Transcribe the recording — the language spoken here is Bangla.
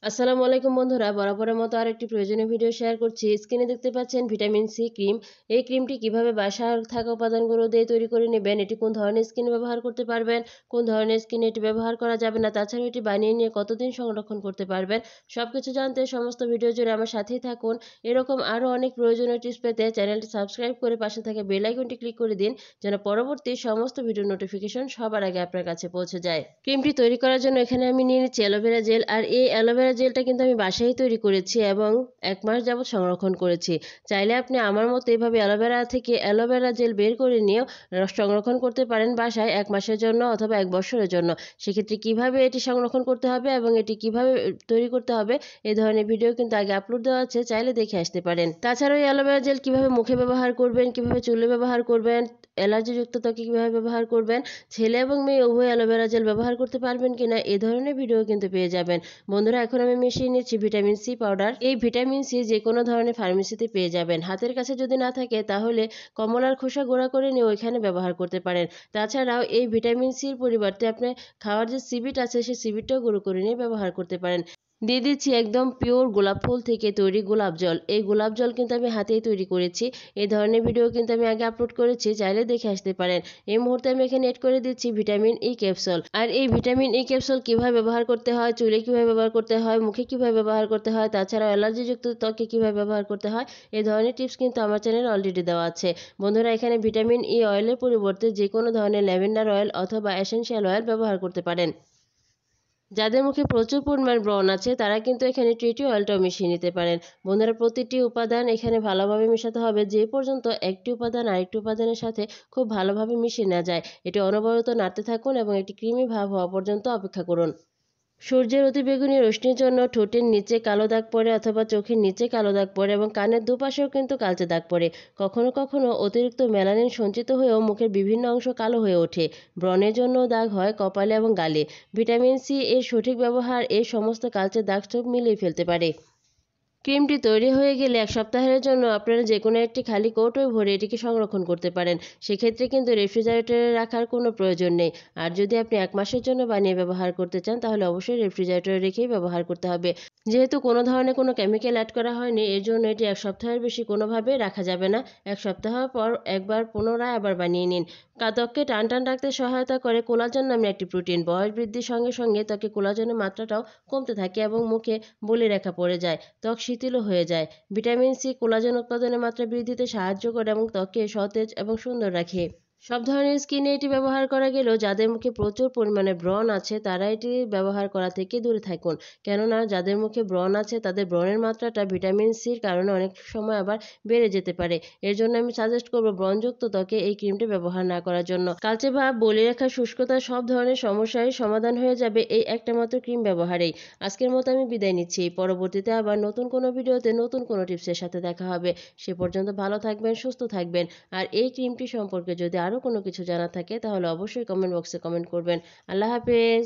আসসালামু আলাইকুম বন্ধুরা, বরাবরের মতো আরেকটি প্রয়োজনীয় ভিডিও শেয়ার করছি। স্ক্রিনে দেখতে পাচ্ছেন ভিটামিন সি ক্রিম। এই ক্রিমটি কিভাবে বাসায় থাকা উপাদানগুলো দিয়ে তৈরি করে নেবেন, এটি কোন ধরনের স্কিনে ব্যবহার করতে পারবেন, কোন ধরনের স্কিনে এটি ব্যবহার করা যাবে না, তাছাড়া এটি বানিয়ে নিয়ে কতদিন সংরক্ষণ করতে পারবেন, সবকিছু জানতে সমস্ত ভিডিও জুড়ে আমার সাথেই থাকুন। এরকম আরও অনেক প্রয়োজনীয় টিপস পেতে চ্যানেলটি সাবস্ক্রাইব করে পাশে থাকা বেল আইকনটি ক্লিক করে দিন, যেন পরবর্তী সমস্ত ভিডিও নোটিফিকেশন সবার আগে আপনার কাছে পৌঁছে যায়। ক্রিমটি তৈরি করার জন্য এখানে আমি নিয়ে নিচ্ছি অ্যালোভেরা জেল। আর এই অ্যালোভেরা জেলটা কিন্তু আমি বাসায় তৈরি করেছি এবং 1 মাস যাবত সংরক্ষণ করেছি। চাইলে আপনি আমার মতো এভাবে অ্যালোভেরা থেকে অ্যালোভেরা জেল বের করে নিয়েও সংরক্ষণ করতে পারেন বাসায় 1 মাসের জন্য অথবা 1 বছরের জন্য। সেক্ষেত্রে কিভাবে এটি সংরক্ষণ করতে হবে এবং এটি কিভাবে তৈরি করতে হবে এই ধরনের ভিডিও কিন্তু আগে আপলোড দেওয়া আছে, চাইলে দেখে আসতে পারেন। তাছাড়াও এই অ্যালোভেরা জেল কিভাবে মুখে ব্যবহার করবেন, কিভাবে চুলে ব্যবহার করবেন, অ্যালার্জিযুক্ত ত্বকে কিভাবে ব্যবহার করবেন, ছেলে এবং মেয়ে উভয় অ্যালোভেরা জেল ব্যবহার করতে পারবেন কিনা এ ধরনের ভিডিও কিন্তু পেয়ে যাবেন। বন্ধুরা, এখন আমি মিশিয়ে নিচ্ছি ভিটামিন সি পাউডার। এই ভিটামিন সি যে কোনো ধরনের ফার্মেসিতে পেয়ে যাবেন। হাতের কাছে যদি না থাকে তাহলে কমলার খোসা গুঁড়া করে নিয়ে ওইখানে ব্যবহার করতে পারেন। তাছাড়াও এই ভিটামিন সির পরিবর্তে আপনি খাওয়ার যে সিবিট আছে সেই সিবিটটাও গুঁড়ো করে নিয়ে ব্যবহার করতে পারেন। দিয়ে দিচ্ছি একদম পিওর গোলাপ ফুল থেকে তৈরি গোলাপ জল। এই গোলাপ জল কিন্তু আমি হাতেই তৈরি করেছি। এই ধরনের ভিডিও কিন্তু আমি আগে আপলোড করেছি, চাইলে দেখে আসতে পারেন। এই মুহূর্তে আমি এখানে এড করে দিচ্ছি ভিটামিন ই ক্যাপসুল। আর এই ভিটামিন ই ক্যাপসুল কিভাবে ব্যবহার করতে হয়, চুলে কিভাবে ব্যবহার করতে হয়, মুখে কিভাবে ব্যবহার করতে হয়, তাছাড়া অ্যালার্জিযুক্ত ত্বকে কিভাবে ব্যবহার করতে হয়, এই ধরনের টিপস কিন্তু আমার চ্যানেলে অলরেডি দেওয়া আছে। বন্ধুরা, এখানে ভিটামিন ই অয়েলের পরিবর্তে যে কোনো ধরনের ল্যাভেন্ডার অয়েল অথবা এসেনশিয়াল অয়েল ব্যবহার করতে পারেন। যাদের মুখে প্রচুর পরিমাণ ব্রণ আছে তারা কিন্তু এখানে ট্রিটি অয়েলটাও মিশিয়ে নিতে পারেন। বন্ধুরা, প্রতিটি উপাদান এখানে ভালোভাবে মেশাতে হবে, যে পর্যন্ত একটি উপাদান আরেকটি উপাদানের সাথে খুব ভালোভাবে মিশিয়ে না যায়। এটি অনবরত নাড়তে থাকুন এবং একটি ক্রিমি ভাব হওয়া পর্যন্ত অপেক্ষা করুন। সূর্যের অতিবেগুনি রশ্মির জন্য ঠোঁটের নিচে কালো দাগ পড়ে অথবা চোখের নিচে কালো দাগ পড়ে এবং কানের দুপাশেও কিন্তু কালচে দাগ পড়ে। কখনো কখনো অতিরিক্ত মেলানিন সঞ্চিত হয়েও মুখের বিভিন্ন অংশ কালো হয়ে ওঠে। ব্রণের জন্য দাগ হয় কপালে এবং গালে। ভিটামিন সি এর সঠিক ব্যবহার এই সমস্ত কালচে দাগ সব মিলিয়ে ফেলতে পারে। ক্রিমটি তৈরি হয়ে গেলে 1 সপ্তাহের জন্য আপনারা যে কোনো একটি খালি কৌটোয় ভরে এটিকে সংরক্ষণ করতে পারেন। সেক্ষেত্রে কিন্তু রেফ্রিজারেটরে রাখার কোনো প্রয়োজন নেই। আর যদি আপনি 1 মাসের জন্য বানিয়ে ব্যবহার করতে চান তাহলে অবশ্যই রেফ্রিজারেটরে রেখেই ব্যবহার করতে হবে। যেহেতু কোনো ধরনের কোনো কেমিক্যাল অ্যাড করা হয়নি, এর জন্য এটি 1 সপ্তাহের বেশি কোনোভাবে রাখা যাবে না। 1 সপ্তাহ পর একবার পুনরায় আবার বানিয়ে নিন। ত্বককে টান টান রাখতে সহায়তা করে কোলাজেন নামে একটি প্রোটিন। বয়স বৃদ্ধির সঙ্গে সঙ্গে ত্বকে কোলাজেনের মাত্রাটাও কমতে থাকে এবং মুখে বলিরেখা পড়ে যায়, ত্বক শিথিলও হয়ে যায়। ভিটামিন সি কোলাজেন উৎপাদনের মাত্রা বৃদ্ধিতে সাহায্য করে এবং ত্বককে সতেজ এবং সুন্দর রাখে। সব ধরনের স্কিনে এটি ব্যবহার করা গেলেও যাদের মুখে প্রচুর পরিমাণে ব্রণ আছে তারা এটি ব্যবহার করা থেকে দূরে থাকুন। কেননা যাদের মুখে ব্রণ আছে তাদের ব্রণের মাত্রাটা ভিটামিন সির কারণে অনেক সময় আবার বেড়ে যেতে পারে। এর জন্য আমি সাজেস্ট করব ব্রণযুক্ত ত্বকে এই ক্রিমটি ব্যবহার না করার জন্য। কালচে ভাব, বলিরেখা, শুষ্কতা সব ধরনের সমস্যারই সমাধান হয়ে যাবে এই একটা মাত্র ক্রিম ব্যবহারেই। আজকের মতো আমি বিদায় নিচ্ছি। পরবর্তীতে আবার নতুন কোনো ভিডিওতে নতুন কোনো টিপসের সাথে দেখা হবে। সে পর্যন্ত ভালো থাকবেন, সুস্থ থাকবেন। আর এই ক্রিমটি সম্পর্কে যদি আরও কোনো কিছু জানা থাকে তাহলে অবশ্যই কমেন্ট বক্সে কমেন্ট করবেন। আল্লাহ হাফেজ।